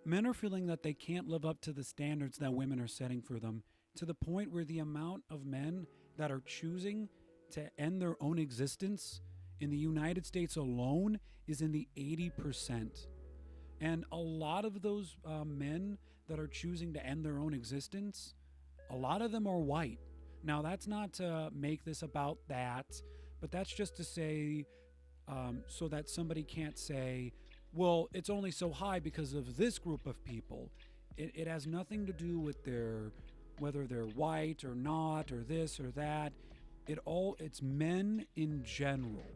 Men are feeling that they can't live up to the standards that women are setting for them, to the point where the amount of men that are choosing to end their own existence in the United States alone is in the 80%. And a lot of those men that are choosing to end their own existence, a lot of them are white. Now, that's not to make this about that, but that's just to say, so that somebody can't say, well, it's only so high because of this group of people. It has nothing to do with their whether they're white or not or this or that. It's men in general.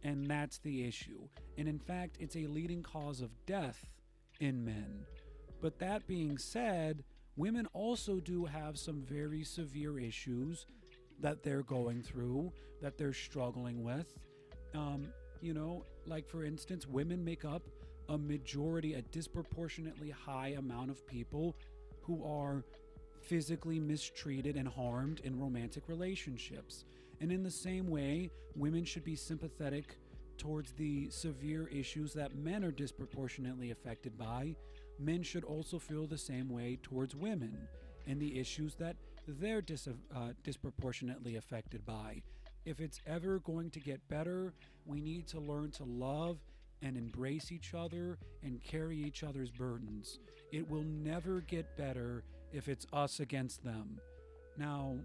And that's the issue. And in fact, it's a leading cause of death in men. But that being said, women also do have some very severe issues that they're going through, that they're struggling with. Like for instance, women make up a disproportionately high amount of people who are physically mistreated and harmed in romantic relationships. And in the same way, women should be sympathetic towards the severe issues that men are disproportionately affected by. Men should also feel the same way towards women and the issues that they're disproportionately affected by. If it's ever going to get better, we need to learn to love and embrace each other and carry each other's burdens. It will never get better if it's us against them. Now,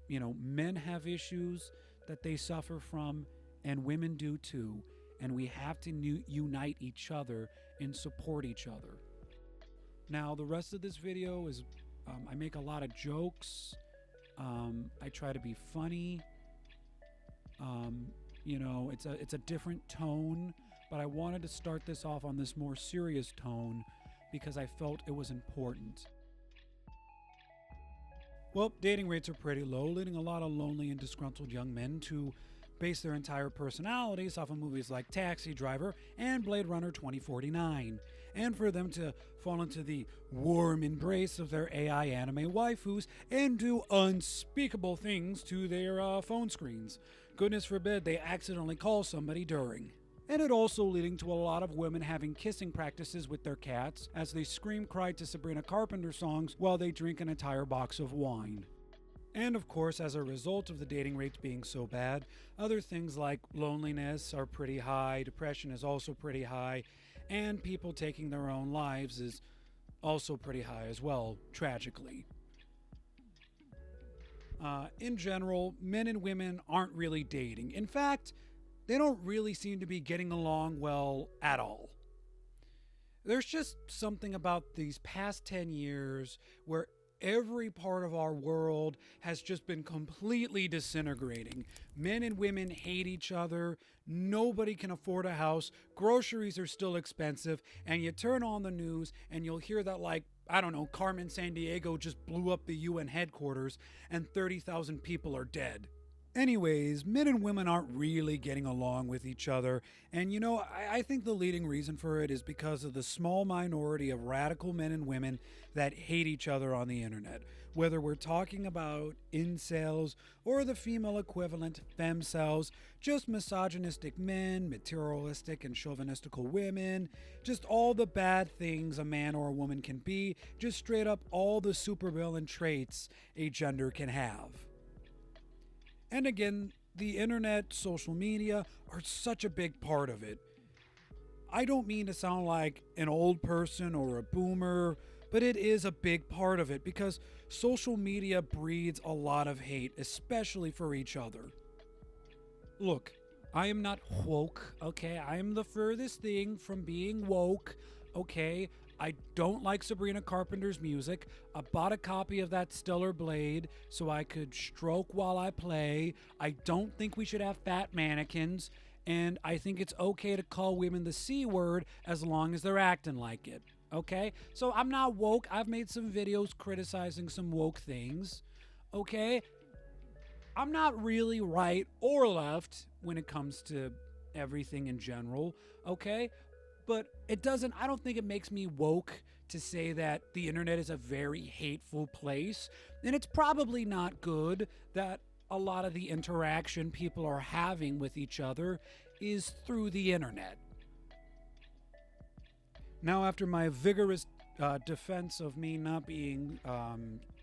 men have issues that they suffer from, and women do too. And we have to unite each other and support each other. Now, the rest of this video is, I make a lot of jokes. I try to be funny. It's a different tone, but I wanted to start this off on this more serious tone because I felt it was important. Well, dating rates are pretty low, leading a lot of lonely and disgruntled young men to base their entire personalities off of movies like Taxi Driver and Blade Runner 2049, and for them to fall into the warm embrace of their AI anime waifus and do unspeakable things to their phone screens. Goodness forbid they accidentally call somebody during. And it also leading to a lot of women having kissing practices with their cats as they scream cry to Sabrina Carpenter songs while they drink an entire box of wine. And of course, as a result of the dating rates being so bad, other things like loneliness are pretty high, depression is also pretty high, and people taking their own lives is also pretty high as well, tragically. In general, men and women aren't really dating. In fact, they don't really seem to be getting along well at all. There's just something about these past 10 years where every part of our world has just been completely disintegrating. Men and women hate each other. Nobody can afford a house. Groceries are still expensive. And you turn on the news and you'll hear that, Carmen Sandiego just blew up the UN headquarters and 30,000 people are dead. Anyways, men and women aren't really getting along with each other, and I think the leading reason for it is because of the small minority of radical men and women that hate each other on the internet. Whether we're talking about incels or the female equivalent, Femcels, just misogynistic men, materialistic and chauvinistical women, just all the bad things a man or a woman can be, just straight up all the supervillain traits a gender can have. And again, the internet, social media are such a big part of it. I don't mean to sound like an old person or a boomer, but it is a big part of it because social media breeds a lot of hate, especially for each other. Look, I am not woke, okay? I am the furthest thing from being woke, okay? I don't like Sabrina Carpenter's music. I bought a copy of that Stellar Blade so I could stroke while I play. I don't think we should have fat mannequins. And I think it's okay to call women the C word as long as they're acting like it. Okay? So I'm not woke. I've made some videos criticizing some woke things. Okay? I'm not really right or left when it comes to everything in general. Okay? But I don't think it makes me woke to say that the internet is a very hateful place. And it's probably not good that a lot of the interaction people are having with each other is through the internet. Now, after my vigorous defense of me not being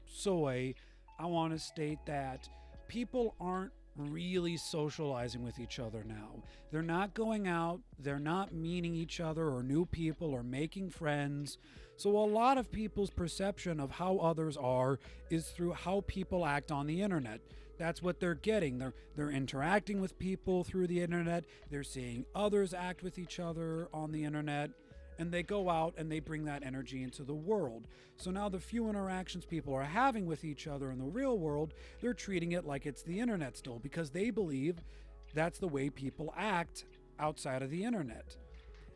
soy, I want to state that people aren't really socializing with each other now. They're not going out, they're not meeting each other or new people or making friends. So, a lot of people's perception of how others are is through how people act on the internet. That's what they're getting. They're interacting with people through the internet. They're seeing others act with each other on the internet, and they go out and they bring that energy into the world. So now the few interactions people are having with each other in the real world, they're treating it like it's the internet still, because they believe that's the way people act outside of the internet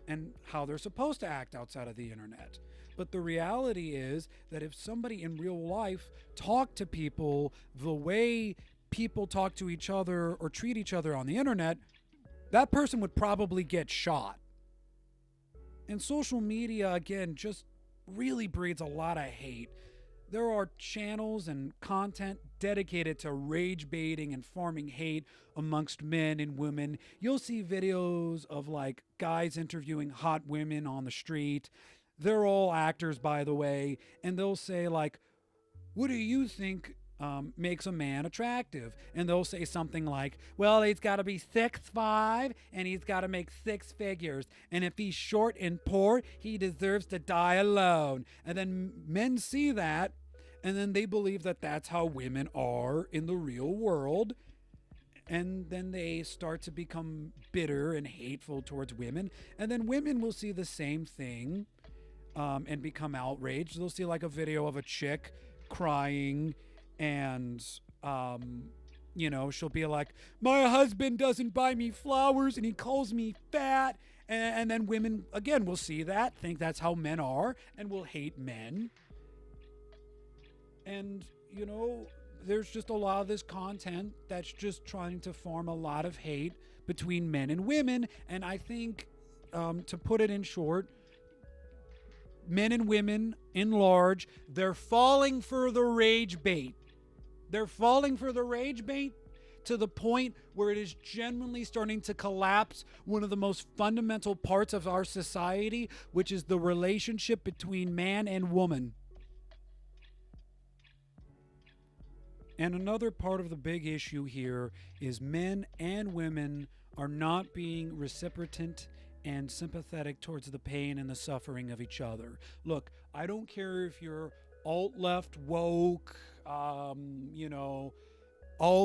and how they're supposed to act outside of the internet. But the reality is that if somebody in real life talked to people the way people talk to each other or treat each other on the internet, that person would probably get shot. And social media, again, just really breeds a lot of hate. There are channels and content dedicated to rage baiting and farming hate amongst men and women. You'll see videos of like guys interviewing hot women on the street. They're all actors, by the way, and they'll say like, what do you think makes a man attractive? And they'll say something like, well, he's got to be 6'5" and he's got to make six figures. And if he's short and poor, he deserves to die alone. And then men see that, and then they believe that that's how women are in the real world. And then they start to become bitter and hateful towards women. And then women will see the same thing and become outraged. They'll see like a video of a chick crying, and she'll be like, my husband doesn't buy me flowers and he calls me fat. And then women again will see that, think that's how men are, and will hate men. And there's just a lot of this content that's just trying to form a lot of hate between men and women. And I think, to put it in short, men and women in large, they're falling for the rage bait. They're falling for the rage bait to the point where it is genuinely starting to collapse one of the most fundamental parts of our society, which is the relationship between man and woman. And another part of the big issue here is men and women are not being reciprocant and sympathetic towards the pain and the suffering of each other. Look, I don't care if you're alt-left woke, all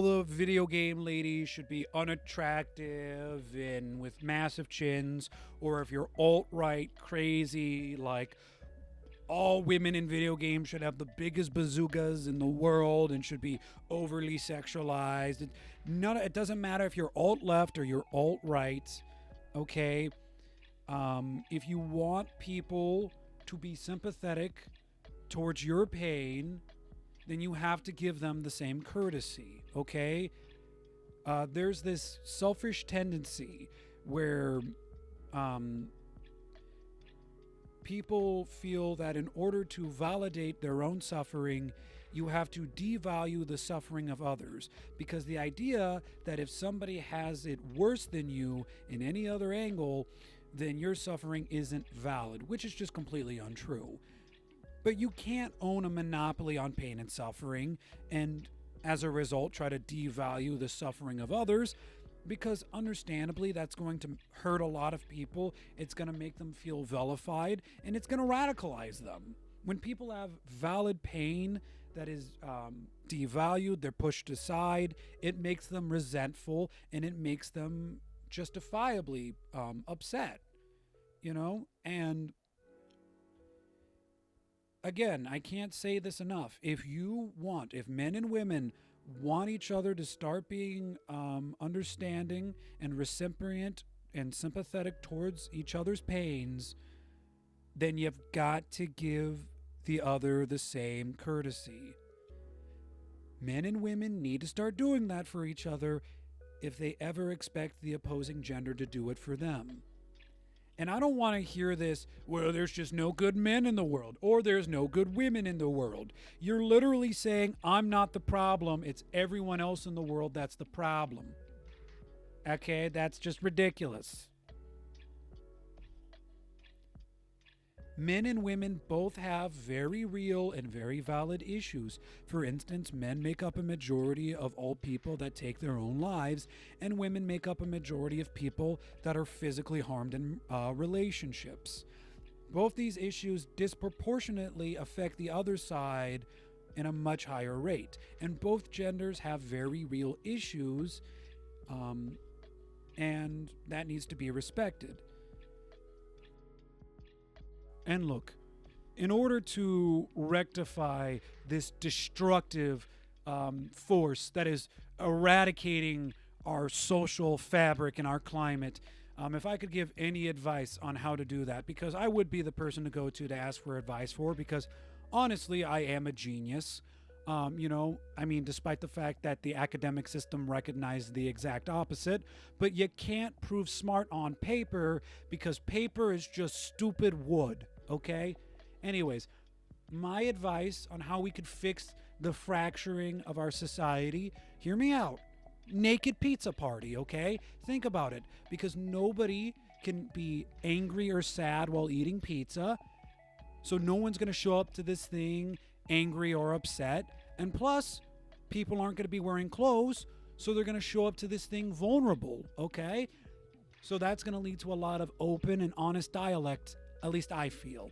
the video game ladies should be unattractive and with massive chins, or if you're alt-right crazy, like all women in video games should have the biggest bazookas in the world and should be overly sexualized. It doesn't matter if you're alt-left or you're alt-right, okay? If you want people to be sympathetic towards your pain, then you have to give them the same courtesy, okay? There's this selfish tendency where people feel that in order to validate their own suffering, you have to devalue the suffering of others, because the idea that if somebody has it worse than you in any other angle, then your suffering isn't valid, which is just completely untrue. But you can't own a monopoly on pain and suffering and as a result try to devalue the suffering of others, because understandably that's going to hurt a lot of people. It's going to make them feel vilified, and it's going to radicalize them. When people have valid pain that is devalued, they're pushed aside, it makes them resentful, and it makes them justifiably upset, and again, I can't say this enough. If men and women want each other to start being understanding and recipient and sympathetic towards each other's pains, then you've got to give the other the same courtesy. Men and women need to start doing that for each other if they ever expect the opposing gender to do it for them. And I don't want to hear this, well, there's just no good men in the world, or there's no good women in the world. You're literally saying, I'm not the problem, it's everyone else in the world that's the problem. Okay, that's just ridiculous. Men and women both have very real and very valid issues. For instance, men make up a majority of all people that take their own lives, and women make up a majority of people that are physically harmed in relationships. Both these issues disproportionately affect the other side in a much higher rate, and both genders have very real issues, and that needs to be respected. And look, in order to rectify this destructive force that is eradicating our social fabric and our climate, if I could give any advice on how to do that, because I would be the person to go to ask for advice for, because honestly, I am a genius. Despite the fact that the academic system recognized the exact opposite, but you can't prove smart on paper because paper is just stupid wood, okay? Anyways, my advice on how we could fix the fracturing of our society, hear me out. Naked pizza party, okay? Think about it, because nobody can be angry or sad while eating pizza, so no one's going to show up to this thing angry or upset. And plus, people aren't going to be wearing clothes, so they're going to show up to this thing vulnerable, okay? So that's going to lead to a lot of open and honest dialect, at least I feel.